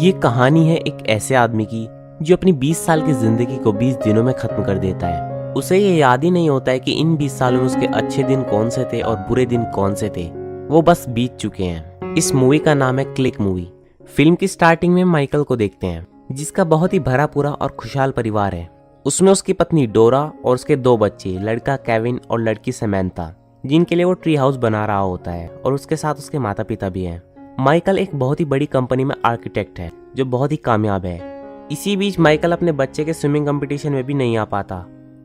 ये कहानी है एक ऐसे आदमी की जो अपनी 20 साल की जिंदगी को 20 दिनों में खत्म कर देता है। उसे ये याद ही नहीं होता है कि इन 20 सालों में उसके अच्छे दिन कौन से थे और बुरे दिन कौन से थे, वो बस बीत चुके हैं। इस मूवी का नाम है क्लिक मूवी। फिल्म की स्टार्टिंग में माइकल को देखते हैं, जिसका बहुत ही भरा पूरा और खुशहाल परिवार है। उसमें उसकी पत्नी डोरा और उसके 2 बच्चे, लड़का केविन और लड़की सैमंथा, जिनके लिए वो ट्री हाउस बना रहा होता है, और उसके साथ उसके माता पिता भी हैं। माइकल एक बहुत ही बड़ी कंपनी में आर्किटेक्ट है जो बहुत ही कामयाब है। इसी बीच माइकल अपने बच्चे के स्विमिंग कंपटीशन में भी नहीं आ पाता।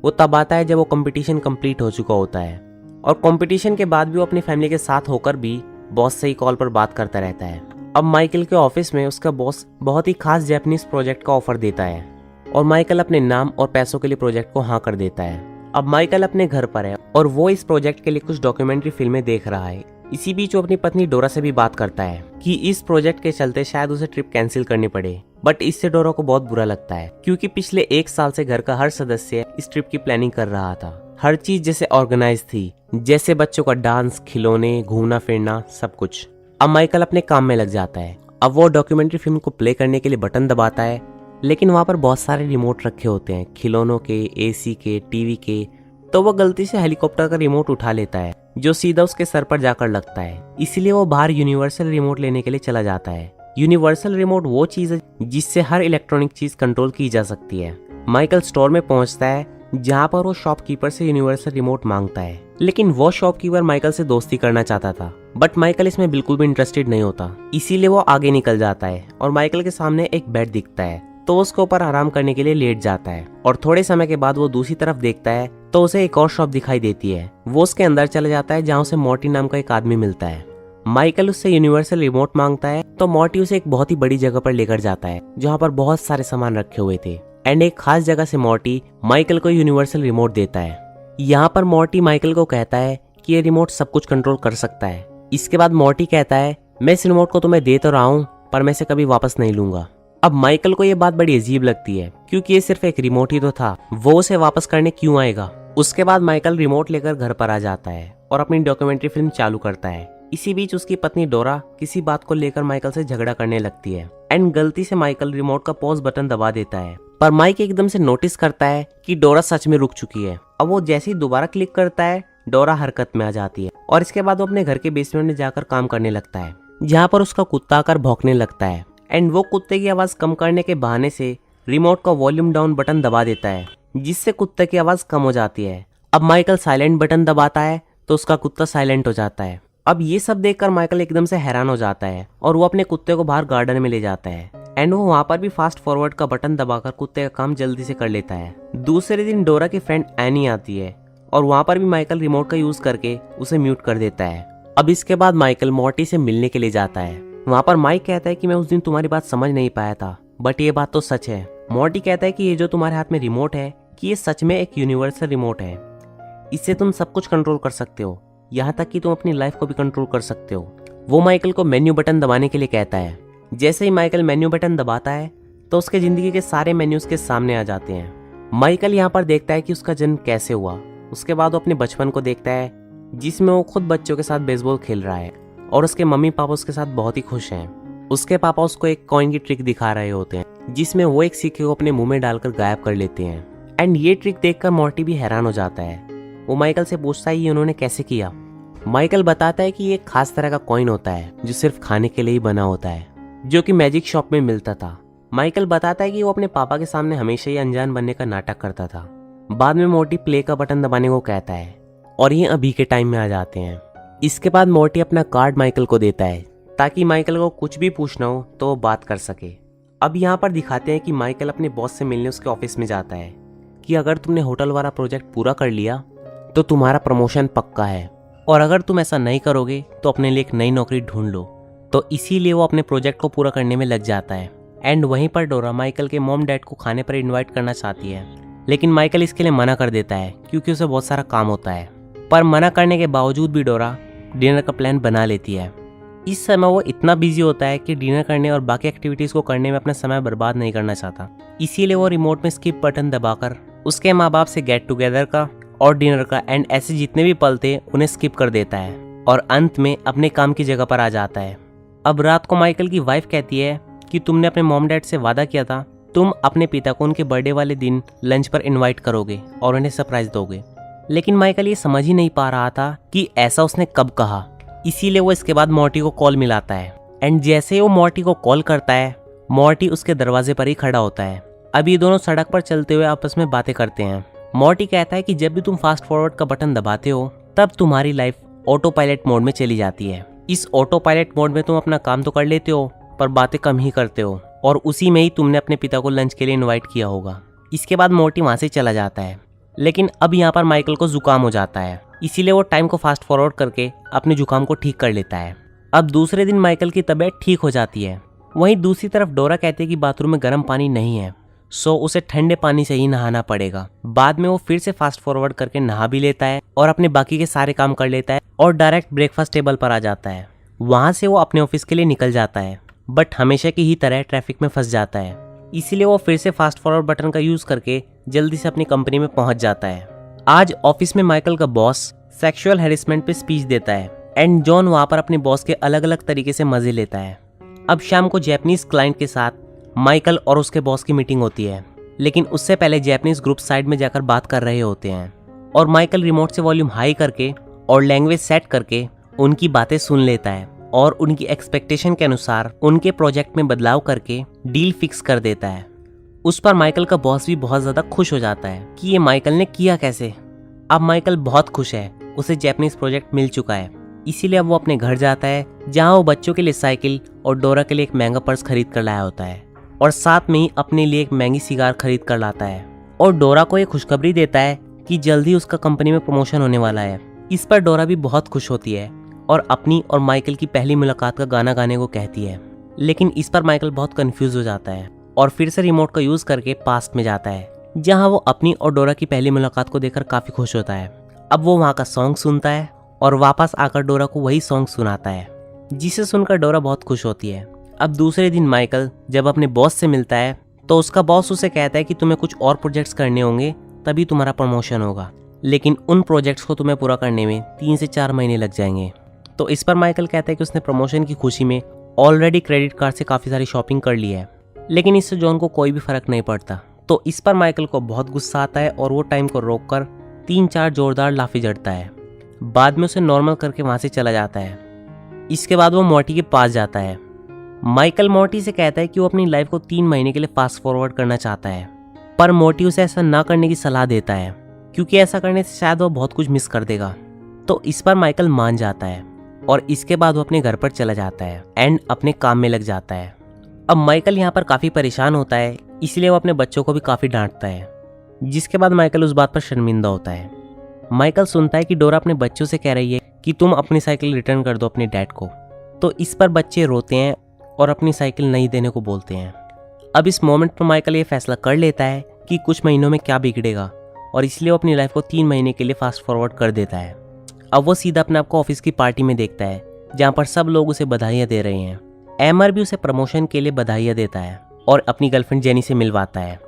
वो तब आता है जब वो कंपटीशन कंप्लीट हो चुका होता है, और कंपटीशन के बाद भी वो अपनी फैमिली के साथ होकर भी बॉस से ही कॉल पर बात करता रहता है। अब माइकल के ऑफिस में उसका बॉस बहुत ही खास जैपनीज प्रोजेक्ट का ऑफर देता है, और माइकल अपने नाम और पैसों के लिए प्रोजेक्ट को हाँ कर देता है। अब माइकल अपने घर पर है और वो इस प्रोजेक्ट के लिए कुछ डॉक्यूमेंट्री फिल्में देख रहा है। इसी बीच वो अपनी पत्नी डोरा से भी बात करता है कि इस प्रोजेक्ट के चलते शायद उसे ट्रिप कैंसिल करनी पड़े, बट इससे डोरा को बहुत बुरा लगता है, क्योंकि पिछले 1 साल से घर का हर सदस्य इस ट्रिप की प्लानिंग कर रहा था। हर चीज जैसे ऑर्गेनाइज थी, जैसे बच्चों का डांस, खिलौने, घूमना फिरना, सब कुछ। अब माइकल अपने काम में लग जाता है। अब वो डॉक्यूमेंट्री फिल्म को प्ले करने के लिए बटन दबाता है, लेकिन वहाँ पर बहुत सारे रिमोट रखे होते हैं, खिलौनों के, एसी के, टीवी के। तो वो गलती से हेलीकॉप्टर का रिमोट उठा लेता है, जो सीधा उसके सर पर जाकर लगता है। इसलिए वो बाहर यूनिवर्सल रिमोट लेने के लिए चला जाता है। यूनिवर्सल रिमोट वो चीज है जिससे हर इलेक्ट्रॉनिक चीज कंट्रोल की जा सकती है। माइकल स्टोर में पहुंचता है, जहाँ पर वो शॉपकीपर से यूनिवर्सल रिमोट मांगता है, लेकिन वो शॉपकीपर माइकल से दोस्ती करना चाहता था, बट माइकल इसमें बिल्कुल भी इंटरेस्टेड नहीं होता। इसीलिए वो आगे निकल जाता है और माइकल के सामने एक बेड दिखता है, तो उसके ऊपर आराम करने के लिए लेट जाता है। और थोड़े समय के बाद वो दूसरी तरफ देखता है तो उसे एक और शॉप दिखाई देती है। वो उसके अंदर चला जाता है, जहाँ उसे मॉर्टी नाम का एक आदमी मिलता है। माइकल उससे यूनिवर्सल रिमोट मांगता है, तो मॉर्टी उसे एक बहुत ही बड़ी जगह पर लेकर जाता है, जहाँ पर बहुत सारे सामान रखे हुए थे। एंड एक खास जगह से मॉर्टी माइकल को यूनिवर्सल रिमोट देता है। यहाँ पर मॉर्टी माइकल को कहता है कि ये रिमोट सब कुछ कंट्रोल कर सकता है। इसके बाद मॉर्टी कहता है, मैं इस रिमोट को तुम्हें दे तो रहा हूँ, पर मैं इसे कभी वापस नहीं लूंगा। अब माइकल को ये बात बड़ी अजीब लगती है, क्योंकि ये सिर्फ एक रिमोट ही तो था, वो उसे वापस करने क्यों आएगा। उसके बाद माइकल रिमोट लेकर घर पर आ जाता है और अपनी डॉक्यूमेंट्री फिल्म चालू करता है। इसी बीच उसकी पत्नी डोरा किसी बात को लेकर माइकल से झगड़ा करने लगती है, एंड गलती से माइकल रिमोट का पॉज बटन दबा देता है। पर माइक एकदम से नोटिस करता है कि डोरा सच में रुक चुकी है। अब वो जैसे ही दोबारा क्लिक करता है, डोरा हरकत में आ जाती है, और इसके बाद वो अपने घर के बेसमेंट में जाकर काम करने लगता है, जहाँ पर उसका कुत्ता आकर भौंकने लगता है। एंड वो कुत्ते की आवाज कम करने के बहाने से रिमोट का वॉल्यूम डाउन बटन दबा देता है, जिससे कुत्ते की आवाज कम हो जाती है। अब माइकल साइलेंट बटन दबाता है तो उसका कुत्ता साइलेंट हो जाता है। अब ये सब देखकर माइकल एकदम से हैरान हो जाता है, और वो अपने कुत्ते को बाहर गार्डन में ले जाता है। एंड वो वहाँ पर भी फास्ट फॉरवर्ड का बटन दबाकर कुत्ते का काम जल्दी से कर लेता है। दूसरे दिन डोरा की फ्रेंड एनी आती है, और वहाँ पर भी माइकल रिमोट का यूज करके उसे म्यूट कर देता है। अब इसके बाद माइकल मॉर्टी से मिलने के लिए जाता है। वहाँ पर माइक कहता है कि मैं उस दिन तुम्हारी बात समझ नहीं पाया था, बट ये बात तो सच है। मॉर्टी कहता है कि ये जो तुम्हारे हाथ में रिमोट है, कि ये सच में एक यूनिवर्सल रिमोट है। इससे तुम सब कुछ कंट्रोल कर सकते हो, यहाँ तक कि तुम अपनी लाइफ को भी कंट्रोल कर सकते हो। वो माइकल को मेन्यू बटन दबाने के लिए कहता है। जैसे ही माइकल मेन्यू बटन दबाता है, तो उसके जिंदगी के सारे मेन्यूज के सामने आ जाते हैं। माइकल यहाँ पर देखता है कि उसका जन्म कैसे हुआ। उसके बाद वो अपने बचपन को देखता है, जिसमें वो खुद बच्चों के साथ बेसबॉल खेल रहा है, और उसके मम्मी पापा उसके साथ बहुत ही खुश हैं। उसके पापा उसको एक कॉइन की ट्रिक दिखा रहे होते हैं, जिसमें वो एक सिक्के को अपने मुंह में डालकर गायब कर लेते हैं। एंड ये ट्रिक देखकर मॉर्टी भी हैरान हो जाता है। वो माइकल से पूछता है ये उन्होंने कैसे किया। माइकल बताता है कि ये एक खास तरह का कॉइन होता है जो सिर्फ खाने के लिए ही बना होता है, जो कि मैजिक शॉप में मिलता था। माइकल बताता है कि वो अपने पापा के सामने हमेशा ही अनजान बनने का नाटक करता था। बाद में मोर्टी प्ले का बटन दबाने को कहता है, और ये अभी के टाइम में आ जाते हैं। इसके बाद मोर्टी अपना कार्ड माइकल को देता है, ताकि माइकल को कुछ भी पूछना हो तो वो बात कर सके। अब यहाँ पर दिखाते हैं कि माइकल अपने बॉस से मिलने उसके ऑफिस में जाता है, कि अगर तुमने होटल वाला प्रोजेक्ट पूरा कर लिया तो तुम्हारा प्रमोशन पक्का है, और अगर तुम ऐसा नहीं करोगे तो अपने लिए एक नई नौकरी ढूंढ लो। तो इसीलिए वो अपने प्रोजेक्ट को पूरा करने में लग जाता है। एंड वहीं पर डोरा माइकल के मॉम डैड को खाने पर इनवाइट करना चाहती है, लेकिन माइकल इसके लिए मना कर देता है, क्योंकि उसे बहुत सारा काम होता है। पर मना करने के बावजूद भी डोरा डिनर का प्लान बना लेती है। इस समय वो इतना बिजी होता है कि डिनर करने और बाकी एक्टिविटीज को करने में अपना समय बर्बाद नहीं करना चाहता। इसीलिए वो रिमोट में स्किप बटन दबाकर उसके माँ बाप से गेट टुगेदर का और डिनर का एंड ऐसे जितने भी पल थे उन्हें स्किप कर देता है, और अंत में अपने काम की जगह पर आ जाता है। अब रात को माइकल की वाइफ कहती है कि तुमने अपने मॉम डैड से वादा किया था तुम अपने पिता को उनके बर्थडे वाले दिन लंच पर इनवाइट करोगे और उन्हें सरप्राइज दोगे। लेकिन माइकल ये समझ ही नहीं पा रहा था कि ऐसा उसने कब कहा। इसीलिए वो इसके बाद मॉर्टी को कॉल मिलाता है एंड जैसे ही वो मॉर्टी को कॉल करता है, मॉर्टी उसके दरवाजे पर ही खड़ा होता है। अब ये दोनों सड़क पर चलते हुए आपस में बातें करते हैं। मॉर्टी कहता है कि जब भी तुम फास्ट फॉरवर्ड का बटन दबाते हो तब तुम्हारी लाइफ ऑटो पायलट मोड में चली जाती है। इस ऑटो पायलट मोड में तुम अपना काम तो कर लेते हो पर बातें कम ही करते हो और उसी में ही तुमने अपने पिता को लंच के लिए इनवाइट किया होगा। इसके बाद मॉर्टी वहां से चला जाता है। लेकिन अब यहाँ पर माइकल को जुकाम हो जाता है, इसीलिए वो टाइम को फास्ट फॉरवर्ड करके अपने जुकाम को ठीक कर लेता है। अब दूसरे दिन माइकल की तबीयत ठीक हो जाती है। वहीं दूसरी तरफ डोरा कहती है कि बाथरूम में गर्म पानी नहीं है, सो उसे ठंडे पानी से ही नहाना पड़ेगा। बाद में वो फिर से फास्ट फॉरवर्ड करके नहा भी लेता है और अपने बाकी के सारे काम कर लेता है और डायरेक्ट ब्रेकफास्ट टेबल पर आ जाता है। वहां से वो अपने ऑफिस के लिए निकल जाता है, बट हमेशा की ही तरह ट्रैफिक में फंस जाता है। इसीलिए वो फिर से फास्ट फॉरवर्ड बटन का यूज करके जल्दी से अपनी कंपनी में पहुंच जाता है। आज ऑफिस में माइकल का बॉस सेक्सुअल हैरेसमेंट पे स्पीच देता है एंड जॉन वहां पर अपने बॉस के अलग अलग तरीके से मजे लेता है। अब शाम को जैपनीज क्लाइंट के साथ माइकल और उसके बॉस की मीटिंग होती है, लेकिन उससे पहले जैपनीज ग्रुप साइड में जाकर बात कर रहे होते हैं और माइकल रिमोट से वॉल्यूम हाई करके और लैंग्वेज सेट करके उनकी बातें सुन लेता है और उनकी एक्सपेक्टेशन के अनुसार उनके प्रोजेक्ट में बदलाव करके डील फिक्स कर देता है। उस पर माइकल का बॉस भी बहुत ज्यादा खुश हो जाता है कि ये माइकल ने किया कैसे। अब माइकल बहुत खुश है, उसे जैपनीज प्रोजेक्ट मिल चुका है। इसीलिए अब वो अपने घर जाता है जहां वो बच्चों के लिए साइकिल और डोरा के लिए एक महंगा पर्स खरीद कर लाया होता है और साथ में ही अपने लिए एक महंगी सिगार खरीद कर लाता है और डोरा को एक खुशखबरी देता है कि जल्दी उसका कंपनी में प्रमोशन होने वाला है। इस पर डोरा भी बहुत खुश होती है और अपनी और माइकल की पहली मुलाकात का गाना गाने को कहती है। लेकिन इस पर माइकल बहुत कंफ्यूज हो जाता है और फिर से रिमोट का यूज करके पास्ट में जाता है जहां वो अपनी और डोरा की पहली मुलाकात को देखकर काफी खुश होता है। अब वो वहां का सॉन्ग सुनता है और वापस आकर डोरा को वही सॉन्ग सुनाता है, जिसे सुनकर डोरा बहुत खुश होती है। अब दूसरे दिन माइकल जब अपने बॉस से मिलता है तो उसका बॉस उसे कहता है कि तुम्हें कुछ और प्रोजेक्ट्स करने होंगे तभी तुम्हारा प्रमोशन होगा, लेकिन उन प्रोजेक्ट्स को तुम्हें पूरा करने में 3 से 4 महीने लग जाएंगे। तो इस पर माइकल कहता है कि उसने प्रमोशन की खुशी में ऑलरेडी क्रेडिट कार्ड से काफ़ी सारी शॉपिंग कर ली है, लेकिन इससे जॉन को कोई भी फर्क नहीं पड़ता। तो इस पर माइकल को बहुत गुस्सा आता है और वो टाइम को रोककर 3-4 जोरदार लाफी जड़ता है। बाद में उसे नॉर्मल करके वहां से चला जाता है। इसके बाद वो मॉर्टी के पास जाता है। माइकल मॉर्टी से कहता है कि वो अपनी लाइफ को 3 महीने के लिए फास्ट फॉरवर्ड करना चाहता है, पर मॉर्टी उसे ऐसा ना करने की सलाह देता है क्योंकि ऐसा करने से शायद वो बहुत कुछ मिस कर देगा। तो इस पर माइकल मान जाता है और इसके बाद वो अपने घर पर चला जाता है एंड अपने काम में लग जाता है। अब माइकल यहाँ पर काफी परेशान होता है, इसलिए वो अपने बच्चों को भी काफी डांटता है, जिसके बाद माइकल उस बात पर शर्मिंदा होता है। माइकल सुनता है कि डोरा अपने बच्चों से कह रही है कि तुम अपनी साइकिल रिटर्न कर दो अपने डैड को। तो इस पर बच्चे रोते हैं और अपनी साइकिल नहीं देने को बोलते हैं। अब इस मोमेंट पर माइकल ये फैसला कर लेता है कि कुछ महीनों में क्या बिगड़ेगा और इसलिए वो अपनी लाइफ को 3 महीने के लिए फास्ट फॉरवर्ड कर देता है। अब वो सीधा अपने आप को ऑफिस की पार्टी में देखता है जहाँ पर सब लोग उसे बधाइयाँ दे रहे हैं। एमर भी उसे प्रमोशन के लिए बधाइयाँ देता है और अपनी गर्लफ्रेंड जेनी से मिलवाता है।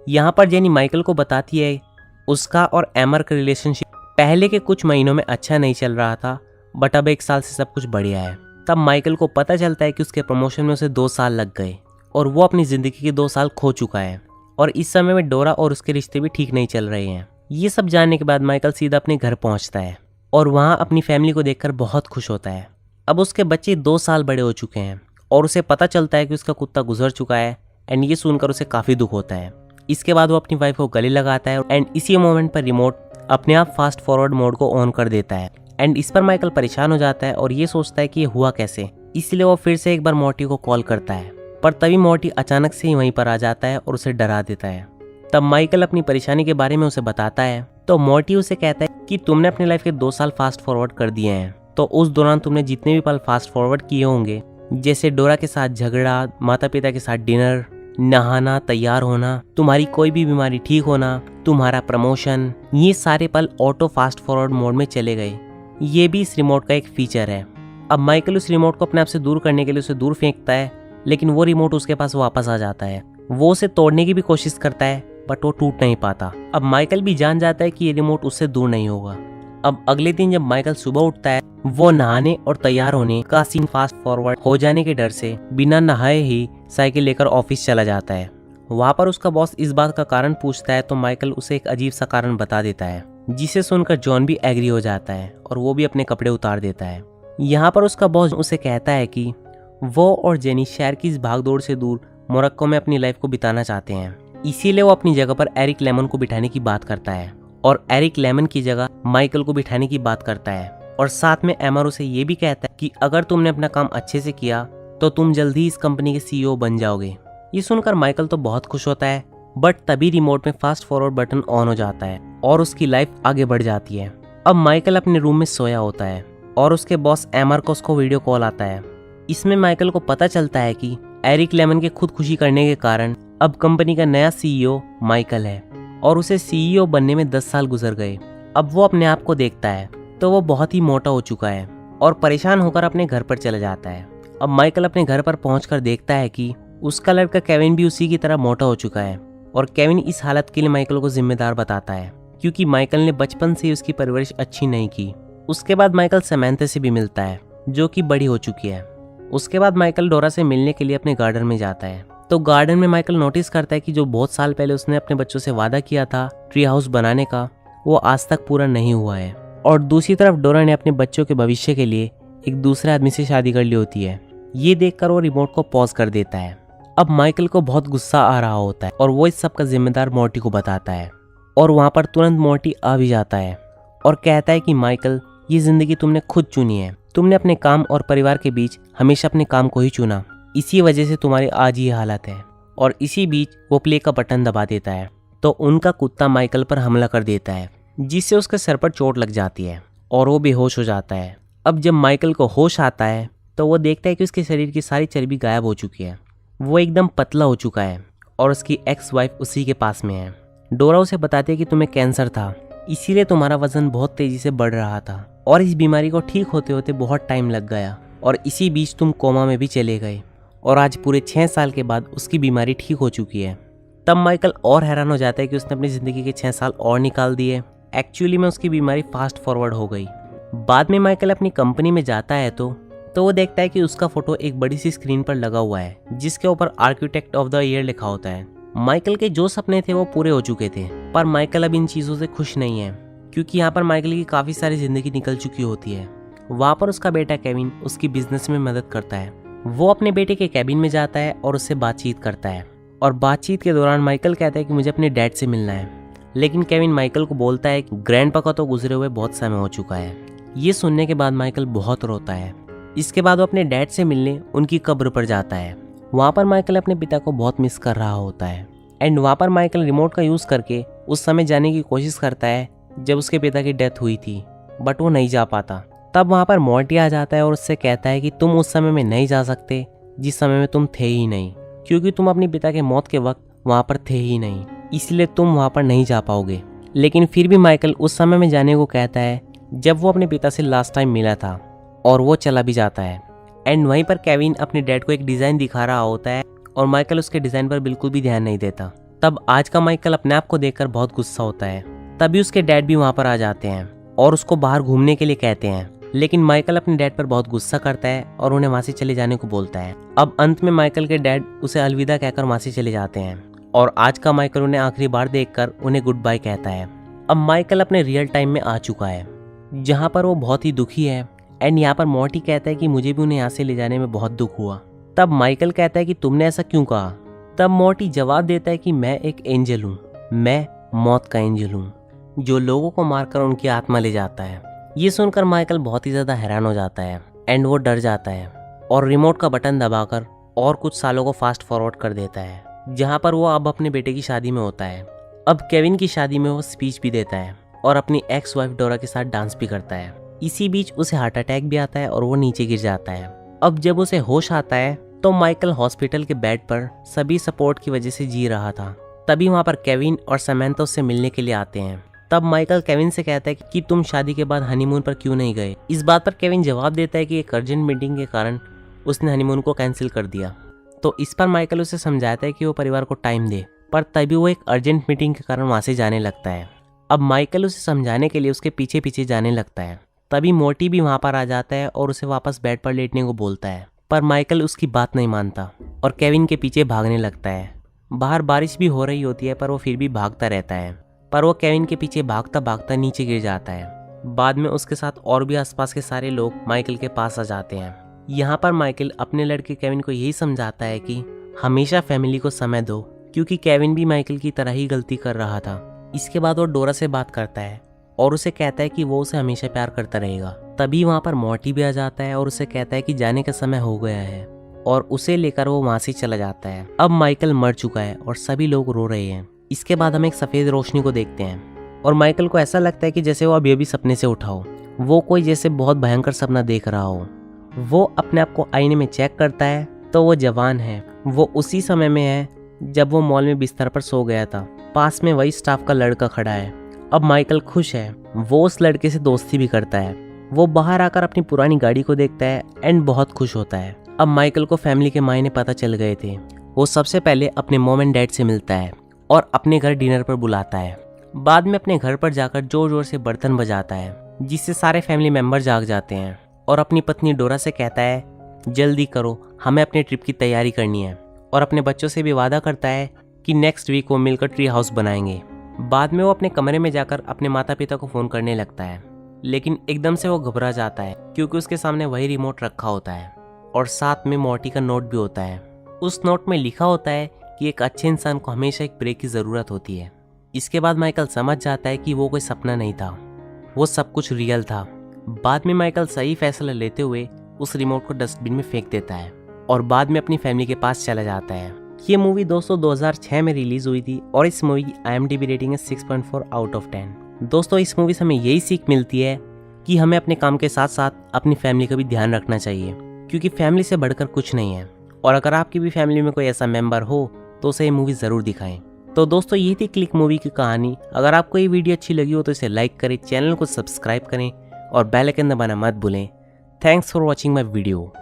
यहाँ पर जेनी माइकल को बताती है उसका और एमर का रिलेशनशिप पहले के कुछ महीनों में अच्छा नहीं चल रहा था, बट अब 1 साल से सब कुछ बढ़िया है। तब माइकल को पता चलता है कि उसके प्रमोशन में उसे 2 साल लग गए और वो अपनी जिंदगी के 2 साल खो चुका है और इस समय में डोरा और उसके रिश्ते भी ठीक नहीं चल रहे हैं। ये सब जानने के बाद माइकल सीधा अपने घर पहुंचता है और वहाँ अपनी फैमिली को देखकर बहुत खुश होता है। अब उसके बच्चे 2 साल बड़े हो चुके हैं और उसे पता चलता है कि उसका कुत्ता गुजर चुका है एंड ये सुनकर उसे काफ़ी दुख होता है। इसके बाद वो अपनी वाइफ को गले लगाता है एंड इसी मोमेंट पर रिमोट अपने आप फास्ट फॉरवर्ड मोड को ऑन कर देता है एंड इस पर माइकल परेशान हो जाता है और ये सोचता है कि ये हुआ कैसे। इसलिए वो फिर से एक बार मॉर्टी को कॉल करता है, पर तभी मॉर्टी अचानक से ही वहीं पर आ जाता है और उसे डरा देता है। तब माइकल अपनी परेशानी के बारे में उसे बताता है तो मॉर्टी उसे कहता है कि तुमने अपनी लाइफ के 2 साल फास्ट फॉरवर्ड कर दिए हैं, तो उस दौरान तुमने जितने भी पल फास्ट फॉरवर्ड किए होंगे, जैसे डोरा के साथ झगड़ा, माता पिता के साथ डिनर, नहाना, तैयार होना, तुम्हारी कोई भी बीमारी ठीक होना, तुम्हारा प्रमोशन, ये सारे पल ऑटो फास्ट फॉरवर्ड मोड में चले गए। ये भी इस रिमोट का एक फीचर है। अब माइकल उस रिमोट को अपने आप से दूर करने के लिए उसे दूर फेंकता है, लेकिन वो रिमोट उसके पास वापस आ जाता है। वो उसे तोड़ने की भी कोशिश करता है, बट वो टूट नहीं पाता। अब माइकल भी जान जाता है कि ये रिमोट उससे दूर नहीं होगा। अब अगले दिन जब माइकल सुबह उठता है वो नहाने और तैयार होने का सीन फास्ट फॉरवर्ड हो जाने के डर से बिना नहाए ही साइकिल लेकर ऑफिस चला जाता है। वहाँ पर उसका बॉस इस बात का कारण पूछता है तो माइकल उसे एक अजीब सा कारण बता देता है, जिसे सुनकर जॉन भी एग्री हो जाता है और वो भी अपने कपड़े उतार देता है। यहाँ पर उसका बॉस उसे कहता है कि वो और जेनी शहर की इस भागदौड़ से दूर मोरक्को में अपनी लाइफ को बिताना चाहते हैं, इसीलिए वो अपनी जगह पर एरिक लेमन को बिठाने की बात करता है और एरिक लेमन की जगह माइकल को बिठाने की बात करता है। और साथ में एमर उसे ये भी कहता है कि अगर तुमने अपना काम अच्छे से किया तो तुम जल्दी ही इस कंपनी के सीईओ बन जाओगे। ये सुनकर माइकल तो बहुत खुश होता है, बट तभी रिमोट में फास्ट फॉरवर्ड बटन ऑन हो जाता है और उसकी लाइफ आगे बढ़ जाती है। अब माइकल अपने रूम में सोया होता है और उसके बॉस एमर को उसको वीडियो कॉल आता है। इसमें माइकल को पता चलता है कि एरिक लेमन के खुदकुशी करने के कारण अब कंपनी का नया सीईओ माइकल है और उसे सीईओ बनने में 10 साल गुजर गए। अब वो अपने आप को देखता है तो वो बहुत ही मोटा हो चुका है और परेशान होकर अपने घर पर चला जाता है। अब माइकल अपने घर पर पहुंचकर देखता है कि उसका लड़का केविन भी उसी की तरह मोटा हो चुका है और केविन इस हालत के लिए माइकल को जिम्मेदार बताता है क्योंकि माइकल ने बचपन से ही उसकी परवरिश अच्छी नहीं की। उसके बाद माइकल समैंथा से भी मिलता है जो कि बड़ी हो चुकी है। उसके बाद माइकल डोरा से मिलने के लिए अपने गार्डन में जाता है तो गार्डन में माइकल नोटिस करता है कि जो बहुत साल पहले उसने अपने बच्चों से वादा किया था ट्री हाउस बनाने का, वो आज तक पूरा नहीं हुआ है। और दूसरी तरफ डोरा ने अपने बच्चों के भविष्य के लिए एक दूसरे आदमी से शादी कर ली होती है। ये देखकर वो रिमोट को पॉज कर देता है। अब माइकल को बहुत गुस्सा आ रहा होता है और वो इस सब का जिम्मेदार मोर्टी को बताता है और वहाँ पर तुरंत मोर्टी आ भी जाता है और कहता है कि माइकल, ये जिंदगी तुमने खुद चुनी है। तुमने अपने काम और परिवार के बीच हमेशा अपने काम को ही चुना, इसी वजह से तुम्हारी आज ये हालत है। और इसी बीच वो प्ले का बटन दबा देता है तो उनका कुत्ता माइकल पर हमला कर देता है, जिससे उसके सर पर चोट लग जाती है और वो बेहोश हो जाता है। अब जब माइकल को होश आता है तो वो देखता है कि उसके शरीर की सारी चर्बी गायब हो चुकी है। वो एकदम पतला हो चुका है और उसकी एक्स वाइफ उसी के पास में है। डोरा उसे बताती है कि तुम्हें कैंसर था, इसीलिए तुम्हारा वजन बहुत तेजी से बढ़ रहा था और इस बीमारी को ठीक होते होते बहुत टाइम लग गया और इसी बीच तुम कोमा में भी चले गए और आज पूरे 6 साल के बाद उसकी बीमारी ठीक हो चुकी है। तब माइकल और हैरान हो जाता है कि उसने अपनी ज़िंदगी के 6 साल और निकाल दिए। एक्चुअली में उसकी बीमारी फास्ट फॉरवर्ड हो गई। बाद में माइकल अपनी कंपनी में जाता है तो वो देखता है कि उसका फोटो एक बड़ी सी स्क्रीन पर लगा हुआ है जिसके ऊपर आर्किटेक्ट ऑफ द ईयर लिखा होता है। माइकल के जो सपने थे वो पूरे हो चुके थे, पर माइकल अब इन चीज़ों से खुश नहीं है क्योंकि यहाँ पर माइकल की काफ़ी सारी ज़िंदगी निकल चुकी होती है। वहाँ पर उसका बेटा केविन उसकी बिजनेस में मदद करता है। वो अपने बेटे के कैबिन में जाता है और उससे बातचीत करता है और बातचीत के दौरान माइकल कहता है कि मुझे अपने डैड से मिलना है, लेकिन केविन माइकल को बोलता है कि ग्रैंडपा का तो गुजरे हुए बहुत समय हो चुका है। ये सुनने के बाद माइकल बहुत रोता है। इसके बाद वो अपने डैड से मिलने उनकी कब्र पर जाता है। वहाँ पर माइकल अपने पिता को बहुत मिस कर रहा होता है एंड वहाँ पर माइकल रिमोट का यूज़ करके उस समय जाने की कोशिश करता है जब उसके पिता की डेथ हुई थी, बट वो नहीं जा पाता। तब वहाँ पर मोर्टी आ जाता है और उससे कहता है कि तुम उस समय में नहीं जा सकते जिस समय में तुम थे ही नहीं, क्योंकि तुम अपने पिता के मौत के वक्त वहाँ पर थे ही नहीं, इसलिए तुम वहाँ पर नहीं जा पाओगे। लेकिन फिर भी माइकल उस समय में जाने को कहता है जब वो अपने पिता से लास्ट टाइम मिला था और वो चला भी जाता है। एंड वहीं पर केविन अपने डैड को एक डिज़ाइन दिखा रहा होता है और माइकल उसके डिज़ाइन पर बिल्कुल भी ध्यान नहीं देता। तब आज का माइकल अपने आप को देखकर बहुत गुस्सा होता है। तभी उसके डैड भी वहाँ पर आ जाते हैं और उसको बाहर घूमने के लिए कहते हैं, लेकिन माइकल अपने डैड पर बहुत गुस्सा करता है और उन्हें वहाँ से चले जाने को बोलता है। अब अंत में माइकल के डैड उसे अलविदा कहकर वहाँ से चले जाते हैं और आज का माइकल उन्हें आखिरी बार देखकर उन्हें गुड बाय कहता है। अब माइकल अपने रियल टाइम में आ चुका है जहाँ पर वो बहुत ही दुखी है एंड यहाँ पर मोर्टी कहता है कि मुझे भी उन्हें यहाँ से ले जाने में बहुत दुख हुआ। तब माइकल कहता है कि तुमने ऐसा क्यों कहा? तब मोर्टी जवाब देता है कि मैं एक एंजल हूँ, मैं मौत का एंजल हूँ जो लोगों को मारकर उनकी आत्मा ले जाता है। ये सुनकर माइकल बहुत ही ज़्यादा हैरान हो जाता है एंड वो डर जाता है और रिमोट का बटन दबाकर और कुछ सालों को फास्ट फॉरवर्ड कर देता है जहाँ पर वो अब अपने बेटे की शादी में होता है। अब केविन की शादी में वो स्पीच भी देता है और अपनी एक्स वाइफ डोरा के साथ डांस भी करता है। इसी बीच उसे हार्ट अटैक भी आता है और वो नीचे गिर जाता है। अब जब उसे होश आता है तो माइकल हॉस्पिटल के बेड पर सभी सपोर्ट की वजह से जी रहा था। तभी वहाँ पर केविन और समैंथा उससे मिलने के लिए आते हैं। तब माइकल केविन से कहता है कि तुम शादी के बाद हनीमून पर क्यों नहीं गए? इस बात पर केविन जवाब देता है कि एक अर्जेंट मीटिंग के कारण उसने हनीमून को कैंसिल कर दिया। तो इस पर माइकल उसे समझाता है कि वो परिवार को टाइम दे, पर तभी वो एक अर्जेंट मीटिंग के कारण वहाँ से जाने लगता है। अब माइकल उसे समझाने के लिए उसके पीछे पीछे जाने लगता है तभी मोर्टी भी वहाँ पर आ जाता है और उसे वापस बेड पर लेटने को बोलता है, पर माइकल उसकी बात नहीं मानता और केविन के पीछे भागने लगता है। बाहर बारिश भी हो रही होती है पर वो फिर भी भागता रहता है, पर वो केविन के पीछे भागता भागता नीचे गिर जाता है। बाद में उसके साथ और भी आसपास के सारे लोग माइकल के पास आ जाते हैं। यहाँ पर माइकल अपने लड़के केविन को यही समझाता है कि हमेशा फैमिली को समय दो, क्योंकि केविन भी माइकल की तरह ही गलती कर रहा था। इसके बाद वो डोरा से बात करता है और उसे कहता है कि वो उसे हमेशा प्यार करता रहेगा। तभी वहाँ पर मोर्टी भी आ जाता है और उसे कहता है कि जाने का समय हो गया है और उसे लेकर वो वहाँ से चला जाता है। अब माइकल मर चुका है और सभी लोग रो रहे हैं। इसके बाद हम एक सफ़ेद रोशनी को देखते हैं और माइकल को ऐसा लगता है कि जैसे वो अभी अभी सपने से उठा हो, वो कोई जैसे बहुत भयंकर सपना देख रहा हो। वो अपने आप को आईने में चेक करता है तो वो जवान है। वो उसी समय में है जब वो मॉल में बिस्तर पर सो गया था। पास में वही स्टाफ का लड़का खड़ा है। अब माइकल खुश है, वो उस लड़के से दोस्ती भी करता है। वो बाहर आकर अपनी पुरानी गाड़ी को देखता है एंड बहुत खुश होता है। अब माइकल को फैमिली के मायने पता चल गए थे। वो सबसे पहले अपने मॉम एंड डैड से मिलता है और अपने घर डिनर पर बुलाता है। बाद में अपने घर पर जाकर जोर जोर से बर्तन बजाता है, जिससे सारे फैमिली मेंबर जाग जाते हैं और अपनी पत्नी डोरा से कहता है जल्दी करो, हमें अपने ट्रिप की तैयारी करनी है। और अपने बच्चों से भी वादा करता है कि नेक्स्ट वीक वो मिलकर ट्री हाउस बनाएंगे। बाद में वो अपने कमरे में जाकर अपने माता पिता को फ़ोन करने लगता है, लेकिन एकदम से वो घबरा जाता है क्योंकि उसके सामने वही रिमोट रखा होता है और साथ में मोर्टी का नोट भी होता है। उस नोट में लिखा होता है कि एक अच्छे इंसान को हमेशा एक ब्रेक की ज़रूरत होती है। इसके बाद माइकल समझ जाता है कि वो कोई सपना नहीं था, वो सब कुछ रियल था। बाद में माइकल सही फैसला लेते हुए उस रिमोट को डस्टबिन में फेंक देता है और बाद में अपनी फैमिली के पास चला जाता है। ये मूवी दोस्तों 2006 में रिलीज हुई थी और इस मूवी की IMDb रेटिंग है 6.4 आउट ऑफ 10। दोस्तों इस मूवी से हमें यही सीख मिलती है कि हमें अपने काम के साथ साथ अपनी फैमिली का भी ध्यान रखना चाहिए, क्योंकि फैमिली से बढ़कर कुछ नहीं है। और अगर आपकी भी फैमिली में कोई ऐसा मेंबर हो तो उसे ये मूवी ज़रूर दिखाएं। तो दोस्तों ये थी क्लिक मूवी की कहानी। अगर आपको ये वीडियो अच्छी लगी हो तो इसे लाइक करें, चैनल को सब्सक्राइब करें और बेल आइकन दबाना मत भूलें। Thanks for watching my video.